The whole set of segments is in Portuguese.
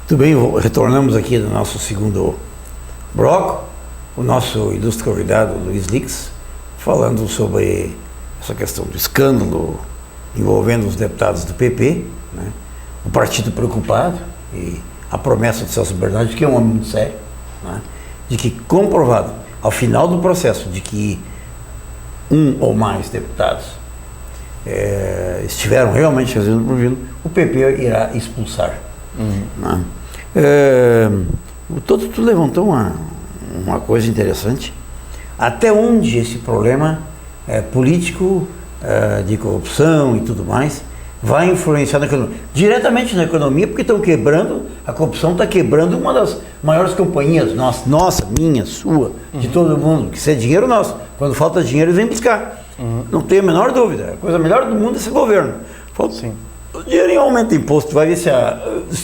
Tudo bem, retornamos aqui do nosso segundo bloco, o nosso ilustre convidado Luiz Lix, falando sobre essa questão do escândalo envolvendo os deputados do PP, né? O partido preocupado e a promessa de Celso Bernardi, que é um homem muito sério, né? De que comprovado, ao final do processo, de que um ou mais deputados estiveram realmente fazendo provino, o PP irá expulsar. Né? Tu levantou uma coisa interessante. Até onde esse problema político, de corrupção e tudo mais, vai influenciar na economia? Diretamente na economia, porque estão quebrando, a corrupção está quebrando uma das maiores companhias, nossa, minha, sua, de todo mundo, que isso é dinheiro nosso. Quando falta dinheiro, eles vêm buscar. Não tenho a menor dúvida. A coisa melhor do mundo é esse governo. Falta Sim. o dinheiro aumenta imposto, vai ver se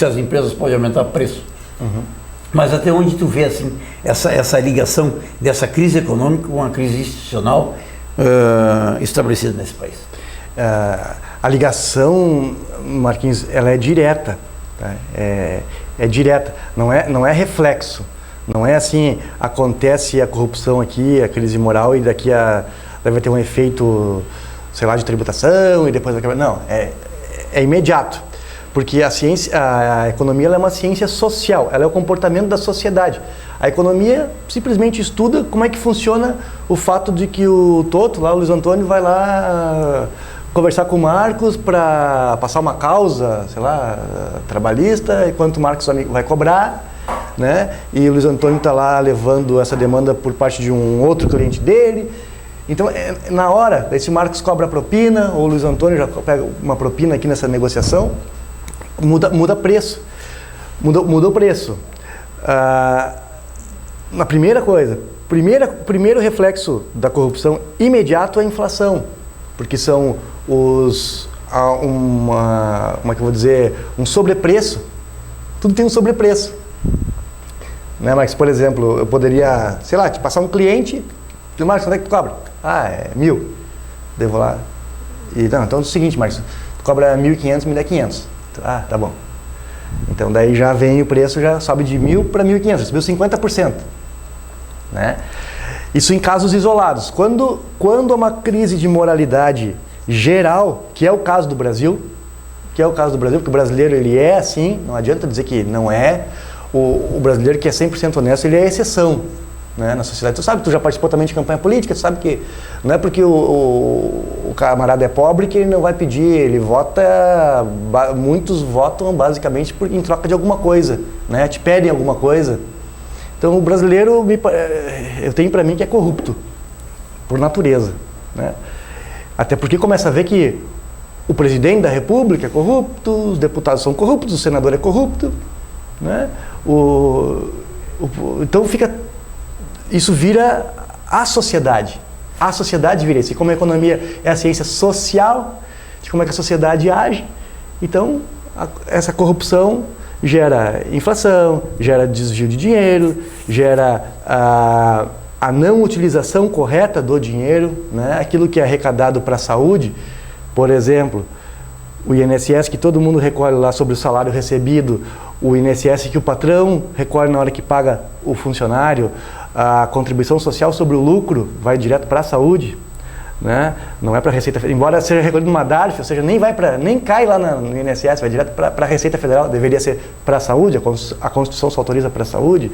as empresas podem aumentar preço. Mas até onde tu vê assim, essa ligação dessa crise econômica com uma crise institucional estabelecida nesse país? A ligação, Marquinhos, ela é direta. Tá? É direta, não é reflexo. Não é assim, acontece a corrupção aqui, a crise moral, e daqui vai ter um efeito, sei lá, de tributação e depois vai quebrar. Não, é imediato. Porque a economia ela é uma ciência social, ela é o comportamento da sociedade. A economia simplesmente estuda como é que funciona o fato de que o Toto, lá, o Luiz Antônio, vai lá conversar com o Marcos para passar uma causa, sei lá, trabalhista, e quanto o Marcos vai cobrar, né? E o Luiz Antônio está lá levando essa demanda por parte de um outro cliente dele. Então, na hora, esse Marcos cobra a propina, ou o Luiz Antônio já pega uma propina aqui nessa negociação, muda preço. Muda o preço. A primeira coisa, primeiro reflexo da corrupção imediato é a inflação, porque são como é que eu vou dizer, um sobrepreço. Tudo tem um sobrepreço. Né, Marcos? Por exemplo, eu poderia, sei lá, te passar um cliente, Marcos, quanto é que tu cobra? É 1.000. Devo lá. Então é o seguinte, Marcos, tu cobra 1.500, me dá 500. Tá bom. Então daí já vem o preço, já sobe de 1.000 para 1.500, subiu 50%. Né? Isso em casos isolados. Quando há uma crise de moralidade geral, que é o caso do Brasil, porque o brasileiro ele é assim, não adianta dizer que não é. O brasileiro que é 100% honesto, ele é exceção, né, na sociedade. Tu sabe, tu já participou também de campanha política, tu sabe que não é porque o camarada é pobre que ele não vai pedir, ele vota, muitos votam basicamente em troca de alguma coisa, né, te pedem alguma coisa. Então o brasileiro, eu tenho para mim que é corrupto, por natureza, né? Até porque começa a ver que o presidente da república é corrupto, os deputados são corruptos, o senador é corrupto, né? Então isso vira a sociedade. A sociedade vira isso. E como a economia é a ciência social, de como é que a sociedade age, então essa corrupção gera inflação, gera desvio de dinheiro, gera a não utilização correta do dinheiro, né? Aquilo que é arrecadado para a saúde, por exemplo, o INSS que todo mundo recolhe lá sobre o salário recebido, o INSS que o patrão recolhe na hora que paga o funcionário, a contribuição social sobre o lucro vai direto para a saúde, né? Não é para a Receita Federal, embora seja recolhido numa DARF, ou seja, nem cai lá no INSS, vai direto para a Receita Federal, deveria ser para a saúde, a Constituição só autoriza para a saúde.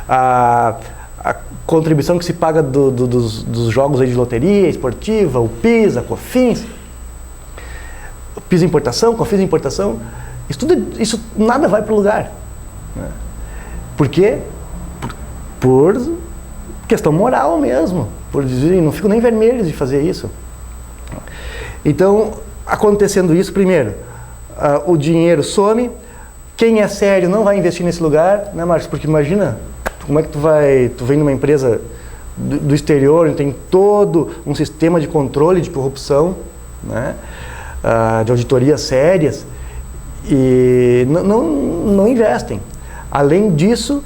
A contribuição que se paga dos jogos aí de loteria esportiva, o PIS, a COFINS, PIS importação, COFINS importação, isso nada vai para o lugar. Né? Por quê? Por questão moral mesmo, por dizer, não fico nem vermelho de fazer isso. Então, acontecendo isso, primeiro, o dinheiro some, quem é sério não vai investir nesse lugar, né, Marcos? Porque imagina, como é que tu vem numa empresa do exterior, tem todo um sistema de controle de corrupção, né, de auditorias sérias, e não investem. Além disso,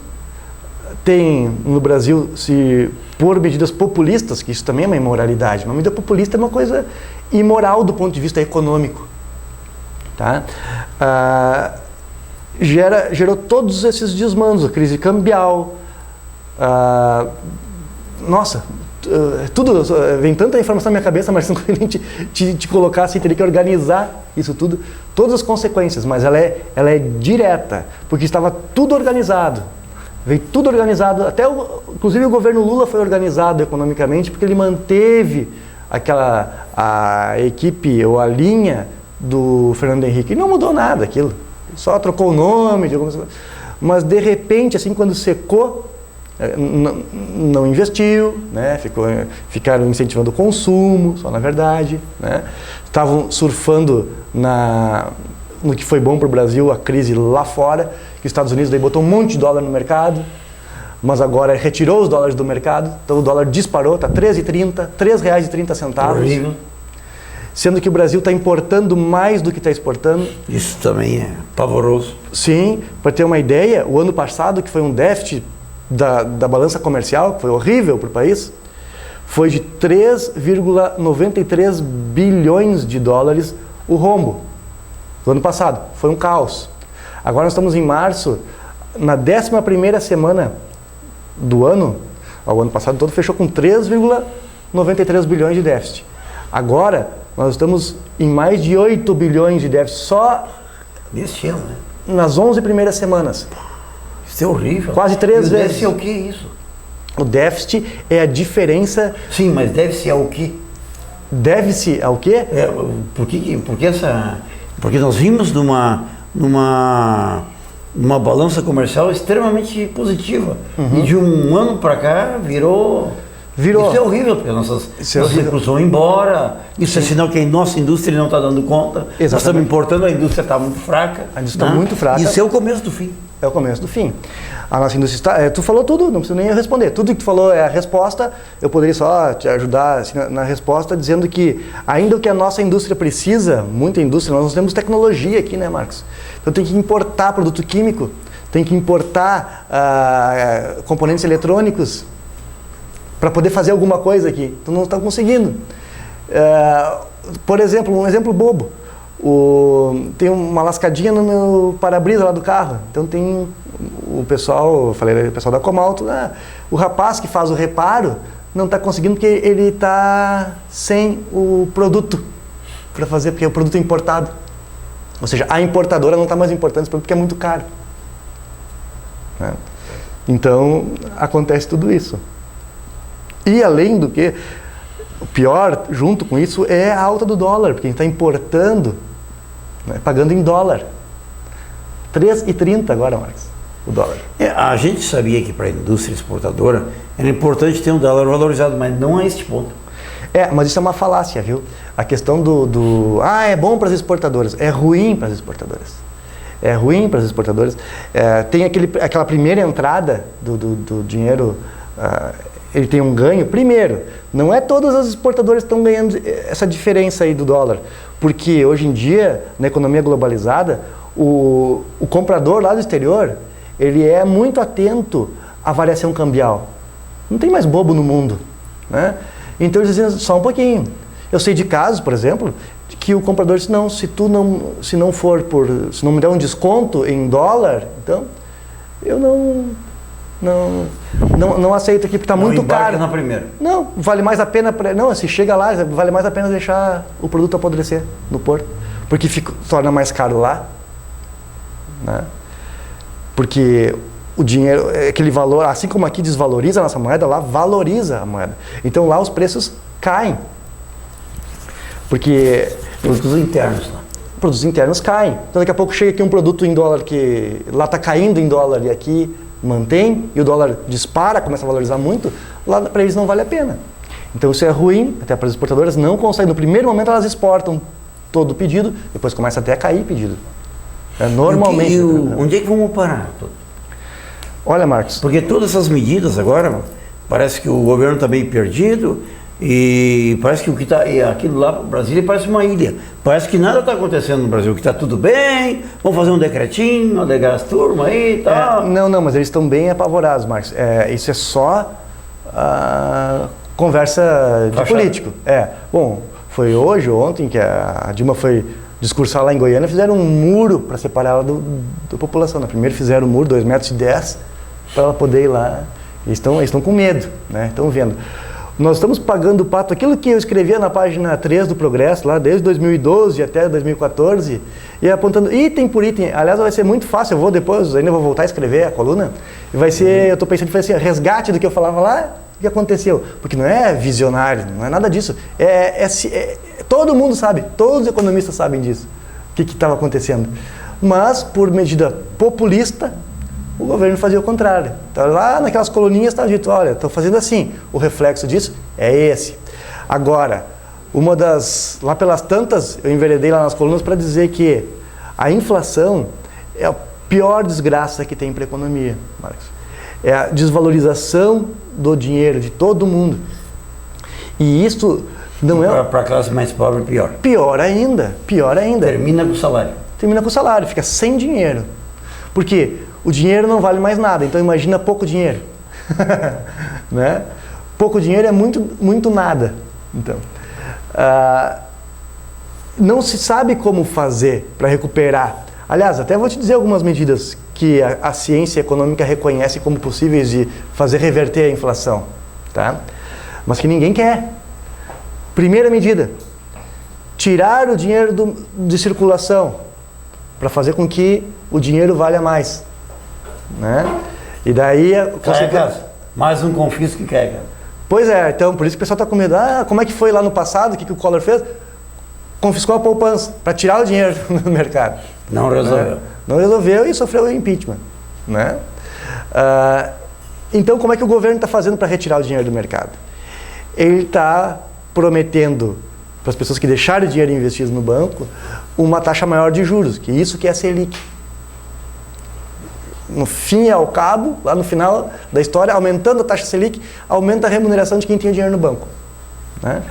tem no Brasil, por medidas populistas, que isso também é uma imoralidade, uma medida populista é uma coisa imoral do ponto de vista econômico. Tá? gerou todos esses desmandos, a crise cambial, tudo, vem tanta informação na minha cabeça, mas não consigo nem te colocar assim, teria que organizar isso tudo, todas as consequências, mas ela é direta, porque estava tudo organizado, veio tudo organizado, inclusive o governo Lula foi organizado economicamente, porque ele manteve a equipe ou a linha do Fernando Henrique, e não mudou nada aquilo, só trocou o nome, mas de repente, assim, quando secou, não investiu, né? Ficaram incentivando o consumo, só na verdade, né? Estavam surfando no que foi bom para o Brasil, a crise lá fora, que os Estados Unidos daí botou um monte de dólar no mercado, mas agora retirou os dólares do mercado, então o dólar disparou, está R$3,30, R$3,30. Horrível. Sendo que o Brasil está importando mais do que está exportando. Isso também é pavoroso. Sim, para ter uma ideia, o ano passado, que foi um déficit da balança comercial, que foi horrível para o país, foi de 3,93 bilhões de dólares o rombo do ano passado. Foi um caos. Agora nós estamos em março, na 11ª semana do ano, o ano passado todo fechou com 3,93 bilhões de déficit. Agora nós estamos em mais de 8 bilhões de déficit só Neste ano, né? nas 11 primeiras semanas. Isso é horrível. Quase 3 vezes. O déficit é o que isso? O déficit é a diferença... Sim, mas deve-se ao quê? Deve-se ao quê? Porque nós vimos numa balança comercial extremamente positiva. E de um ano para cá virou. Isso é horrível, porque nossas recursos vão embora. Isso é sinal que a nossa indústria não está dando conta. Exatamente. Nós estamos importando, a indústria está muito fraca. A indústria está muito fraca. Isso é o começo do fim. É o começo do fim. A nossa indústria está... tu falou tudo, não preciso nem eu responder. Tudo que tu falou é a resposta. Eu poderia só te ajudar assim, na resposta, dizendo que ainda o que a nossa indústria precisa, muita indústria, nós temos tecnologia aqui, né, Marcos? Então tem que importar produto químico, tem que importar componentes eletrônicos para poder fazer alguma coisa aqui. Então não está conseguindo. Por exemplo, um exemplo bobo. Tem uma lascadinha no meu para-brisa lá do carro. Então tem o pessoal, eu falei, o pessoal da Comalto, o rapaz que faz o reparo não está conseguindo porque ele está sem o produto para fazer, porque o produto é importado. Ou seja, a importadora não está mais importando esse produto porque é muito caro. Né? Então, acontece tudo isso. E além do que, o pior, junto com isso, é a alta do dólar, porque a gente está importando, né, pagando em dólar. 3,30 agora, Marcos, o dólar. A gente sabia que para a indústria exportadora era importante ter um dólar valorizado, mas não a este ponto. Mas isso é uma falácia, viu? A questão é bom para as exportadoras, é ruim para as exportadoras. É ruim para as exportadoras. Tem aquela primeira entrada do dinheiro, ele tem um ganho. Primeiro, não é todas as exportadoras que estão ganhando essa diferença aí do dólar, porque hoje em dia, na economia globalizada, o comprador lá do exterior, ele é muito atento à variação cambial. Não tem mais bobo no mundo, né? Então eles dizem só um pouquinho. Eu sei de casos, por exemplo, que o comprador disse, não, se não me der um desconto em dólar, então eu não aceito aqui porque está muito caro. Na primeira. Não, vale mais a pena, se chega lá, vale mais a pena deixar o produto apodrecer no porto, porque torna mais caro lá, né? Porque o dinheiro, aquele valor, assim como aqui desvaloriza a nossa moeda, lá valoriza a moeda. Então lá os preços caem. Porque produtos internos lá. Produtos internos caem. Então daqui a pouco chega aqui um produto em dólar que lá está caindo em dólar e aqui mantém, e o dólar dispara, começa a valorizar muito, lá para eles não vale a pena. Então isso é ruim, até para as exportadoras não conseguem. No primeiro momento elas exportam todo o pedido, depois começa até a cair pedido. Normalmente. Onde é que vamos parar? Olha, Marcos. Porque todas essas medidas agora, parece que o governo está meio perdido e parece que o que está aquilo lá para Brasília parece uma ilha. Parece que nada está acontecendo no Brasil, que está tudo bem, vamos fazer um decretinho, alegar as turmas aí e tal. Não, mas eles estão bem apavorados, Marcos. Isso é só conversa de político. Bom, foi hoje ou ontem que a Dilma foi discursar lá em Goiânia, fizeram um muro para separar ela da população. Né? Primeiro fizeram um muro, 2,10 metros, para ela poder ir lá. Eles estão com medo, né? Estão vendo. Nós estamos pagando o pato, aquilo que eu escrevia na página 3 do Progresso, lá desde 2012 até 2014, e apontando item por item. Aliás, vai ser muito fácil, ainda vou voltar a escrever a coluna, e vai ser, eu estou pensando em fazer assim, resgate do que eu falava lá, o que aconteceu. Porque não é visionário, não é nada disso. Todo mundo sabe, todos os economistas sabem disso, o que estava acontecendo. Mas, por medida populista, o governo fazia o contrário. Então, lá naquelas coluninhas estava dito, olha, estou fazendo assim. O reflexo disso é esse. Agora, lá pelas tantas, eu enveredei lá nas colunas para dizer que a inflação é a pior desgraça que tem para a economia, Marcos. É a desvalorização do dinheiro de todo mundo. E isso não é... Para a classe mais pobre, pior. Pior ainda. Termina com o salário. Fica sem dinheiro. Por quê? O dinheiro não vale mais nada, então imagina pouco dinheiro. Né? Pouco dinheiro é muito nada. Então, não se sabe como fazer para recuperar. Aliás, até vou te dizer algumas medidas que a ciência econômica reconhece como possíveis de fazer reverter a inflação. Tá? Mas que ninguém quer. Primeira medida, tirar o dinheiro de circulação para fazer com que o dinheiro valha mais. Né? E daí mais um confisco que quer, cara. Pois é, então por isso que o pessoal está com medo. Como é que foi lá no passado? O que o Collor fez? Confiscou a poupança para tirar o dinheiro do mercado. Não resolveu. Não resolveu e sofreu o impeachment. Né? Então como é que o governo está fazendo para retirar o dinheiro do mercado? Ele está prometendo para as pessoas que deixarem o dinheiro investido no banco uma taxa maior de juros, que isso que é a Selic. No fim e ao cabo, lá no final da história, aumentando a taxa Selic, aumenta a remuneração de quem tinha dinheiro no banco. Né?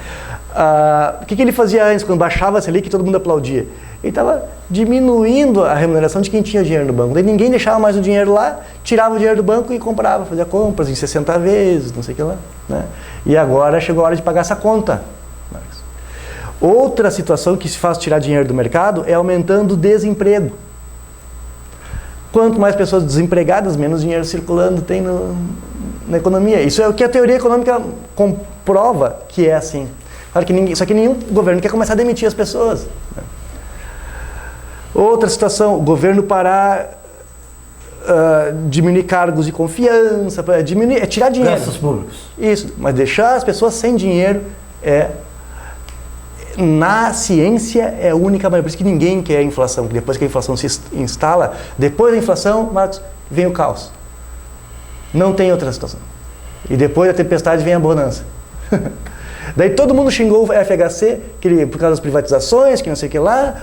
O que ele fazia antes, quando baixava a Selic e todo mundo aplaudia? Ele estava diminuindo a remuneração de quem tinha dinheiro no banco. Daí ninguém deixava mais o dinheiro lá, tirava o dinheiro do banco e comprava, fazia compras em 60 vezes, não sei o que lá. Né? E agora chegou a hora de pagar essa conta. Outra situação que se faz tirar dinheiro do mercado é aumentando o desemprego. Quanto mais pessoas desempregadas, menos dinheiro circulando tem na economia. Isso é o que a teoria econômica comprova que é assim. Claro que só que nenhum governo quer começar a demitir as pessoas. Outra situação, o governo parar, diminuir cargos de confiança, tirar dinheiro. Gastos públicos. Isso, mas deixar as pessoas sem dinheiro na ciência é a única maneira. Por isso que ninguém quer a inflação, porque depois que a inflação se instala, depois da inflação, Marcos, vem o caos. Não tem outra situação. E depois da tempestade vem a bonança. Daí todo mundo xingou o FHC, por causa das privatizações, que não sei o que lá,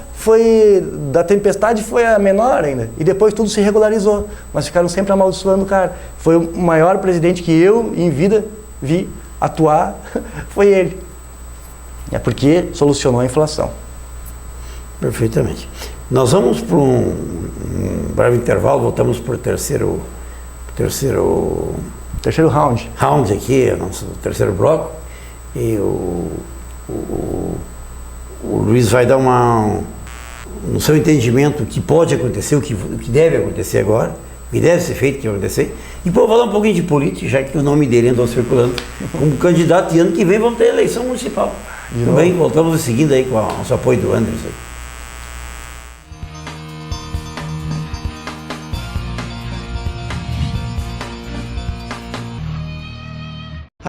da tempestade foi a menor ainda. E depois tudo se regularizou. Mas ficaram sempre amaldiçoando o cara. Foi o maior presidente que eu, em vida, vi atuar, foi ele. É porque solucionou a inflação. Perfeitamente. Nós vamos para um breve intervalo, voltamos para o terceiro round aqui, nosso terceiro bloco. E o Luiz vai dar no seu entendimento o que pode acontecer, o que deve acontecer agora, o que deve ser feito, o que vai acontecer. E depois falar um pouquinho de política, já que o nome dele andou circulando como candidato, e ano que vem vamos ter eleição municipal. Tudo bem? Voltamos em seguida aí com o nosso apoio do Anderson.